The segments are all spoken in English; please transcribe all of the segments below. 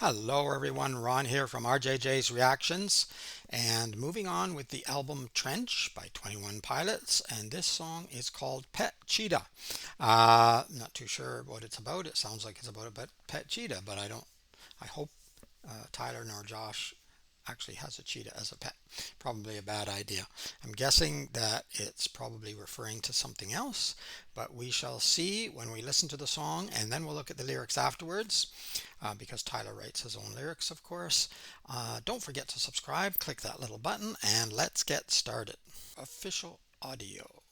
Hello everyone, Ron here from RJJ's Reactions, and moving on with the album Trench by 21 Pilots, and this song is called Pet Cheetah. Not too sure what it's about. It sounds like it's about a pet cheetah, but I hope Tyler nor Josh actually has a cheetah as a pet. Probably a bad idea. I'm guessing that it's probably referring to something else, but we shall see when we listen to the song, and then we'll look at the lyrics afterwards, because Tyler writes his own lyrics, of course. Don't forget to subscribe, click that little button, and let's get started. Official audio.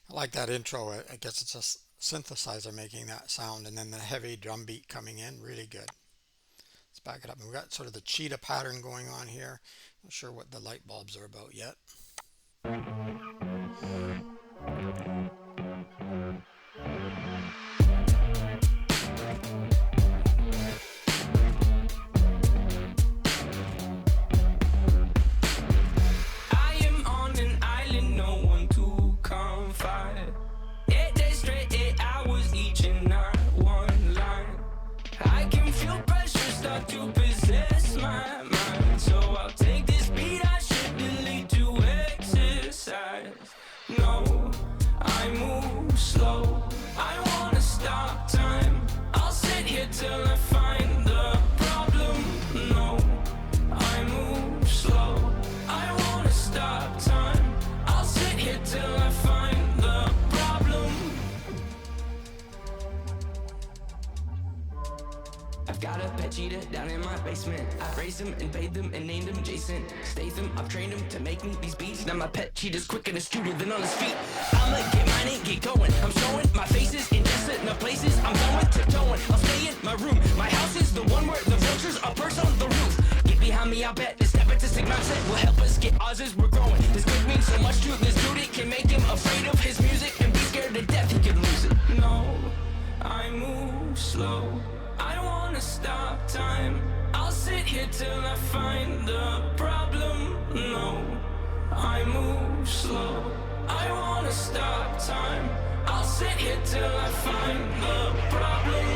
I like that intro. I guess it's a synthesizer making that sound, and then the heavy drum beat coming in. Really good. Let's back it up. And we've got sort of the cheetah pattern going on here. Not sure what the light bulbs are about yet. I am on an island, no one to confide. 8 days straight, 8 hours each and not one line. I can feel pressure start to possess my mind. So I'll take this beat, I shouldn't need to exercise. No, I move slow. I wanna stop time. I'll sit here till I find the problem. No, I move slow. I wanna stop time. I'll sit here till I find the problem. I've got a pet cheetah down in my basement. I've raised him and paid them and named him Jason Statham. I've trained him to make me these beats. Now my pet cheetah's quicker and astuter than on his feet. I'ma get mine and get going. I'm showing my faces in decent places. I'm done with tiptoeing. I'll stay in my room. My house is the one where the vultures are perched on the roof. Get behind me, I bet this nepotistic mindset will help us get ours as we're growing. This could mean so much to this dude, it can make him afraid of his music and be scared to death he could lose it. No, I move slow. I wanna stop time. I'll sit here till I find the problem. No, I move slow. I wanna stop time. I'll sit here till I find the problem.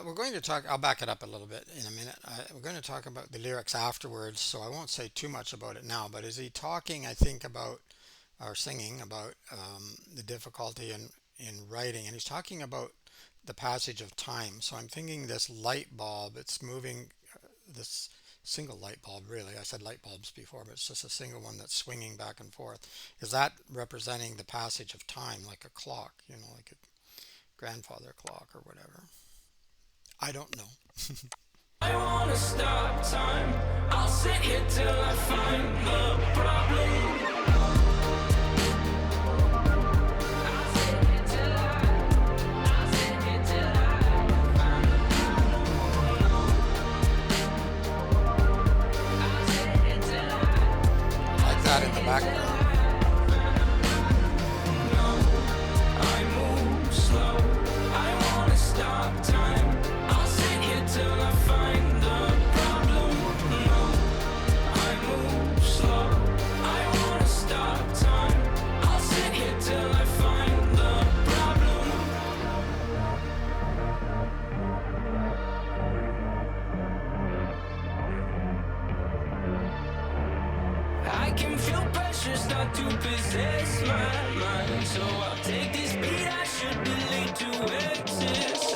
We're going to talk, I'll back it up a little bit in a minute. We're going to talk about the lyrics afterwards, so I won't say too much about it now. But is he talking, I think, about, or singing about the difficulty in writing? And he's talking about the passage of time. So I'm thinking this light bulb, it's moving, this single light bulb, really. I said light bulbs before, but it's just a single one that's swinging back and forth. Is that representing the passage of time, like a clock, like a grandfather clock or whatever? I don't know. I wanna stop time. I'll sit here till I find the problem. Like that in the background. I move slow. I wanna stop time. I'll sit here till I find the problem. No, I move slow. I wanna stop time. I'll sit here till I find the problem. I can feel pressure start to possess my mind. So I'll take this beat, I should delete to exercise.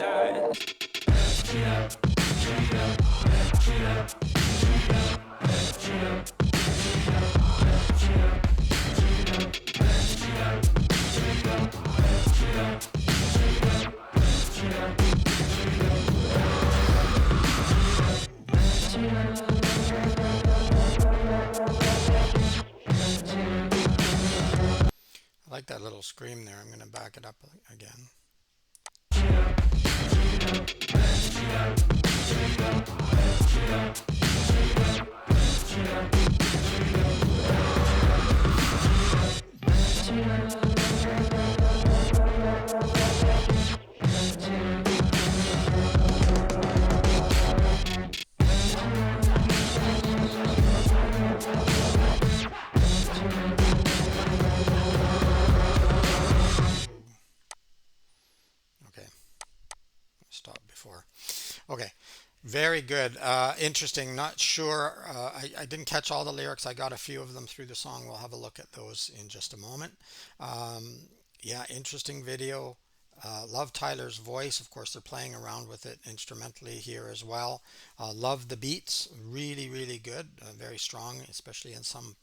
I like that little scream there. I'm going to back it up again. stop before. Okay, very good. Interesting. Not sure. I didn't catch all the lyrics. I got a few of them through the song. We'll have a look at those in just a moment. Um, yeah, interesting video. Love Tyler's voice. Of course, they're playing around with it instrumentally here as well. Love the beats. Really, really good. Very strong, especially in some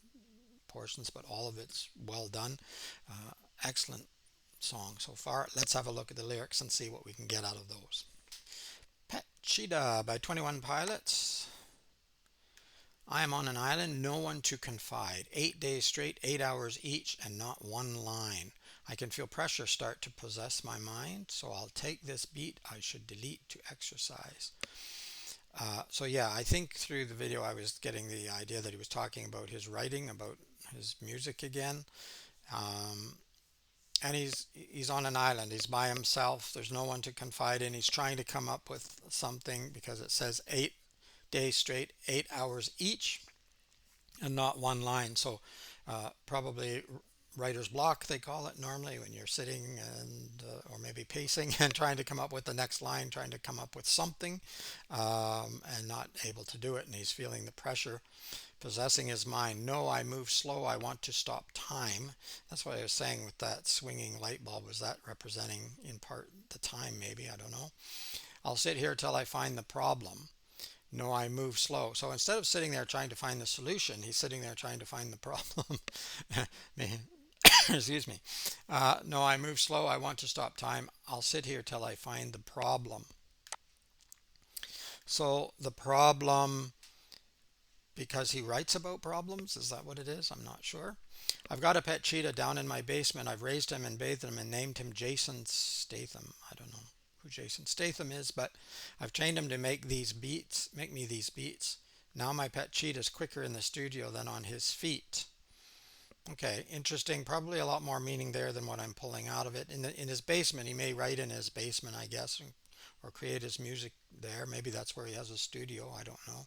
portions, but all of it's well done. Excellent song so far. Let's have a look at the lyrics and see what we can get out of those. Pet Cheetah by 21 Pilots. I am on an island, no one to confide. 8 days straight, 8 hours each, and not one line. I can feel pressure start to possess my mind, so I'll take this beat I should delete to exercise. So yeah, I think through the video I was getting the idea that he was talking about his writing, about his music again. Um, and he's on an island. He's by himself. There's no one to confide in. He's trying to come up with something because it says 8 days straight, 8 hours each, and not one line. So probably writer's block they call it normally when you're sitting and or maybe pacing and trying to come up with the next line, trying to come up with something, and not able to do it. And he's feeling the pressure possessing his mind. No, I move slow. I want to stop time. That's what I was saying with that swinging light bulb. Was that representing in part the time? Maybe, I don't know. I'll sit here till I find the problem. No, I move slow. So instead of sitting there trying to find the solution, he's sitting there trying to find the problem. Excuse me. No, I move slow. I want to stop time. I'll sit here till I find the problem. So the problem, because he writes about problems, is that what it is? I'm not sure. I've got a pet cheetah down in my basement. I've raised him and bathed him and named him Jason Statham. I don't know who Jason Statham is, but I've trained him to make me these beats. Now my pet cheetah is quicker in the studio than on his feet. Okay, interesting. Probably a lot more meaning there than what I'm pulling out of it. In his basement, he may write in his basement, I guess, or create his music there. Maybe that's where he has a studio. I don't know.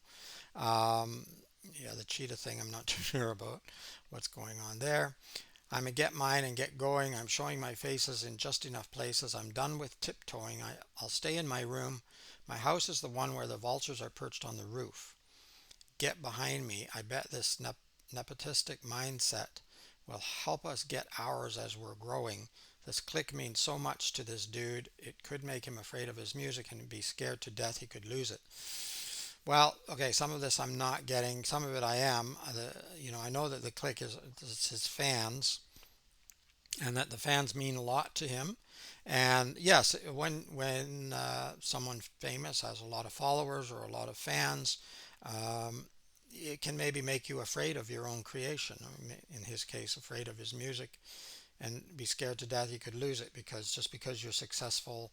Yeah, the cheetah thing, I'm not too sure about what's going on there. I'm a get mine and get going. I'm showing my faces in just enough places. I'm done with tiptoeing. I'll stay in my room. My house is the one where the vultures are perched on the roof. Get behind me. I bet this nepotistic mindset will help us get ours as we're growing. This click means so much to this dude. It could make him afraid of his music and be scared to death he could lose it. Well, okay, some of this I'm not getting. Some of it I am. I know that the click is his fans, and that the fans mean a lot to him. And yes, when someone famous has a lot of followers or a lot of fans, um, it can maybe make you afraid of your own creation. In his case, afraid of his music, and be scared to death you could lose it, because just because you're successful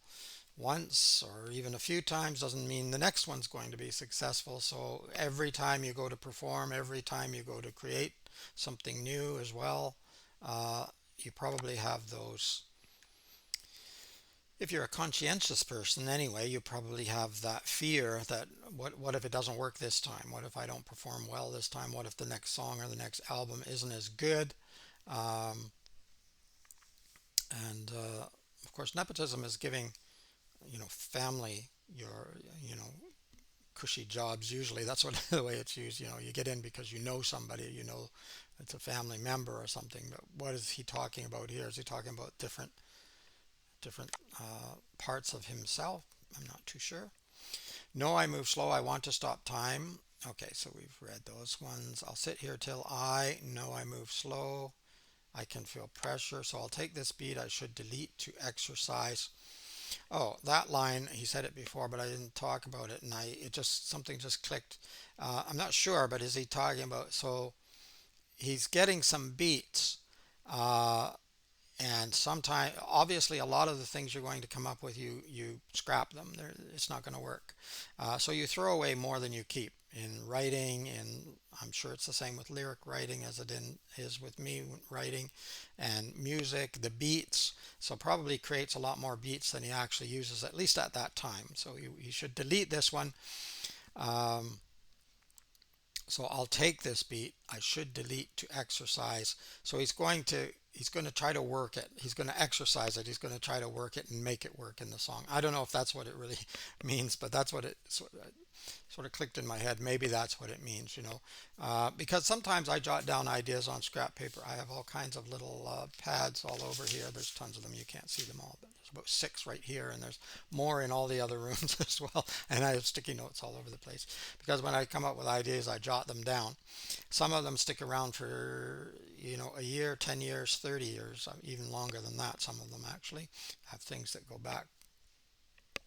once or even a few times doesn't mean the next one's going to be successful. So every time you go to perform, every time you go to create something new as well, uh, you probably have those. If you're a conscientious person anyway, you probably have that fear that what if it doesn't work this time? What if I don't perform well this time? What if the next song or the next album isn't as good? Um, and Of course, nepotism is giving family your cushy jobs. Usually that's what the way it's used. You get in because you know somebody, it's a family member or something. But what is he talking about here? Is he talking about different parts of himself? I'm not too sure. No, I move slow. I want to stop time. Okay, so we've read those ones. I'll sit here till I know I move slow. I can feel pressure, so I'll take this beat I should delete to exercise. Oh, that line, he said it before, but I didn't talk about it, and something just clicked. I'm not sure, but is he talking about, so he's getting some beats, uh, and sometimes, obviously, a lot of the things you're going to come up with, you scrap them. It's not going to work. So you throw away more than you keep in writing, and I'm sure it's the same with lyric writing as is with me writing, and music, the beats. So probably creates a lot more beats than he actually uses, at least at that time. So you should delete this one. Um, so I'll take this beat I should delete to exercise. So he's going to try to work it. He's going to exercise it. He's going to try to work it and make it work in the song. I don't know if that's what it really means, but that's what it sort of clicked in my head. Maybe that's what it means, because sometimes I jot down ideas on scrap paper. I have all kinds of little pads all over here. There's tons of them. You can't see them all, but there's about six right here, and there's more in all the other rooms as well. And I have sticky notes all over the place because when I come up with ideas, I jot them down. Some of them stick around for, a year, 10 years, 30 years, even longer than that. Some of them actually have things that go back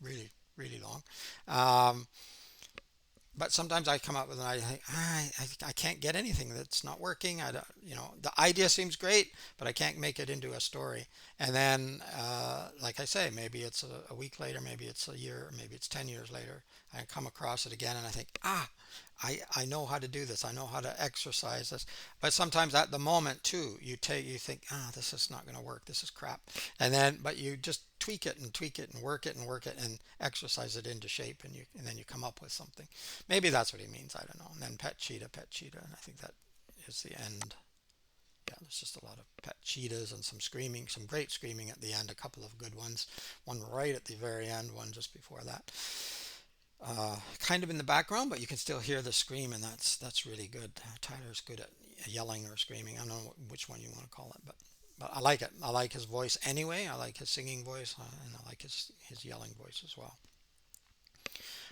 really, really long. Um, but sometimes I come up with an idea. I can't get anything that's not working. I don't, the idea seems great, but I can't make it into a story. And then, like I say, maybe it's a week later, maybe it's a year, maybe it's 10 years later. I come across it again and I think, I know how to do this. I know how to exercise this. But sometimes at the moment too, you think, this is not going to work. This is crap. But you just tweak it and tweak it and work it and exercise it into shape, and then you come up with something. Maybe that's what he means. I don't know. And then pet cheetah, and I think that is the end. Yeah, there's just a lot of pet cheetahs and some screaming, some great screaming at the end. A couple of good ones. One right at the very end, one just before that. Kind of in the background, but you can still hear the scream, and that's really good. Tyler's good at yelling or screaming. I don't know which one you want to call it, but I like it. I like his voice anyway. I like his singing voice, and I like his yelling voice as well.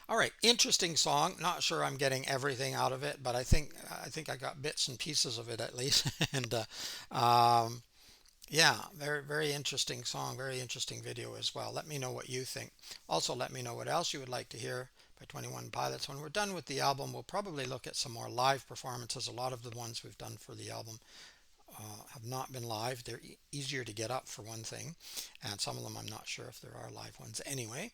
All right, interesting song. Not sure I'm getting everything out of it, but I think I got bits and pieces of it at least. And yeah, very very interesting song, very interesting video as well. Let me know what you think. Also, let me know what else you would like to hear by 21 Pilots. When we're done with the album, we'll probably look at some more live performances. A lot of the ones we've done for the album have not been live. They're easier to get up for one thing, and some of them I'm not sure if there are live ones anyway.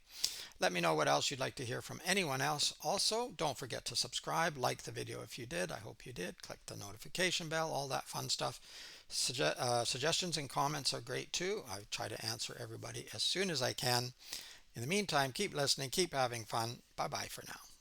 Let me know what else you'd like to hear from anyone else. Also, don't forget to subscribe, like the video if you did. I hope you did. Click the notification bell, all that fun stuff. Suggestions and comments are great too. I try to answer everybody as soon as I can. In the meantime, keep listening, keep having fun. Bye bye for now.